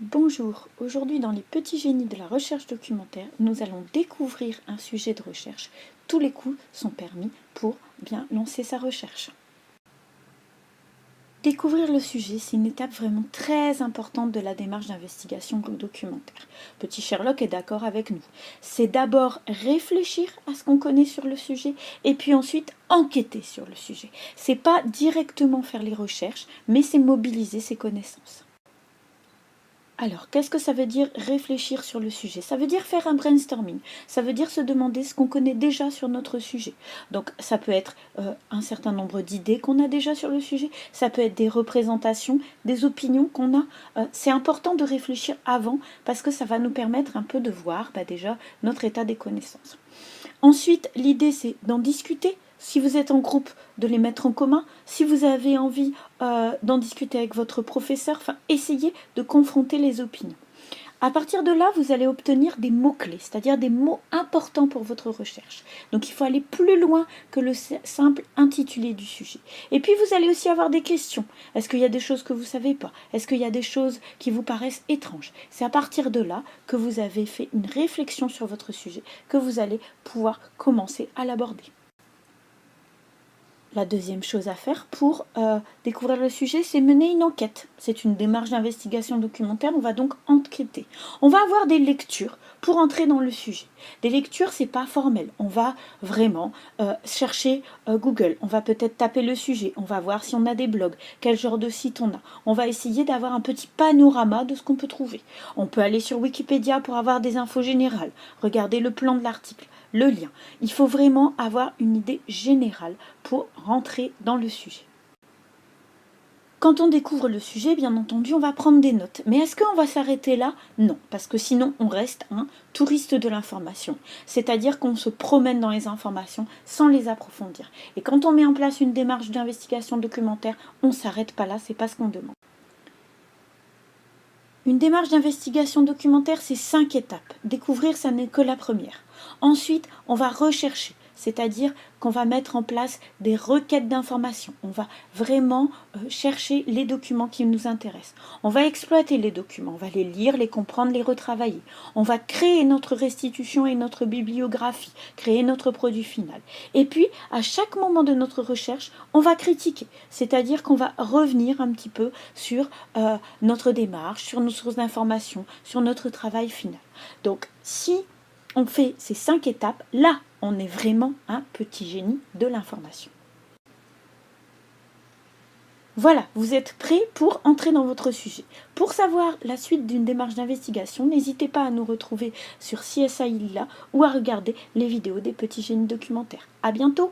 Bonjour, aujourd'hui dans les petits génies de la recherche documentaire, nous allons découvrir un sujet de recherche. Tous les coups sont permis pour bien lancer sa recherche. Découvrir le sujet, c'est une étape vraiment très importante de la démarche d'investigation documentaire. Petit Sherlock est d'accord avec nous. C'est d'abord réfléchir à ce qu'on connaît sur le sujet et puis ensuite enquêter sur le sujet. C'est pas directement faire les recherches, mais c'est mobiliser ses connaissances. Alors, qu'est-ce que ça veut dire réfléchir sur le sujet? Ça veut dire faire un brainstorming. Ça veut dire se demander ce qu'on connaît déjà sur notre sujet. Donc, ça peut être un certain nombre d'idées qu'on a déjà sur le sujet. Ça peut être des représentations, des opinions qu'on a. C'est important de réfléchir avant parce que ça va nous permettre un peu de voir déjà notre état des connaissances. Ensuite, l'idée, c'est d'en discuter. Si vous êtes en groupe, de les mettre en commun. Si vous avez envie d'en discuter avec votre professeur, essayez de confronter les opinions. À partir de là, vous allez obtenir des mots-clés, c'est-à-dire des mots importants pour votre recherche. Donc il faut aller plus loin que le simple intitulé du sujet. Et puis vous allez aussi avoir des questions. Est-ce qu'il y a des choses que vous ne savez pas? Est-ce qu'il y a des choses qui vous paraissent étranges? C'est à partir de là que vous avez fait une réflexion sur votre sujet, que vous allez pouvoir commencer à l'aborder. La deuxième chose à faire pour découvrir le sujet, c'est mener une enquête. C'est une démarche d'investigation documentaire, on va donc enquêter. On va avoir des lectures pour entrer dans le sujet. Des lectures, c'est pas formel. On va vraiment chercher Google. On va peut-être taper le sujet. On va voir si on a des blogs, quel genre de site on a. On va essayer d'avoir un petit panorama de ce qu'on peut trouver. On peut aller sur Wikipédia pour avoir des infos générales. Regarder le plan de l'article, le lien. Il faut vraiment avoir une idée générale pour rentrer dans le sujet. Quand on découvre le sujet, bien entendu, on va prendre des notes. Mais est-ce qu'on va s'arrêter là? Non, parce que sinon on reste un touriste de l'information. C'est-à-dire qu'on se promène dans les informations sans les approfondir. Et quand on met en place une démarche d'investigation documentaire, on ne s'arrête pas là, c'est pas ce qu'on demande. Une démarche d'investigation documentaire, c'est 5 étapes. Découvrir, ça n'est que la première. Ensuite, on va rechercher, c'est-à-dire qu'on va mettre en place des requêtes d'informations. On va vraiment chercher les documents qui nous intéressent. On va exploiter les documents, on va les lire, les comprendre, les retravailler. On va créer notre restitution et notre bibliographie, créer notre produit final. Et puis, à chaque moment de notre recherche, on va critiquer, c'est-à-dire qu'on va revenir un petit peu sur notre démarche, sur nos sources d'informations, sur notre travail final. Donc, si on fait ces 5 étapes, là, on est vraiment un petit génie de l'information. Voilà, vous êtes prêts pour entrer dans votre sujet. Pour savoir la suite d'une démarche d'investigation, n'hésitez pas à nous retrouver sur CSI Lila ou à regarder les vidéos des petits génies documentaires. À bientôt!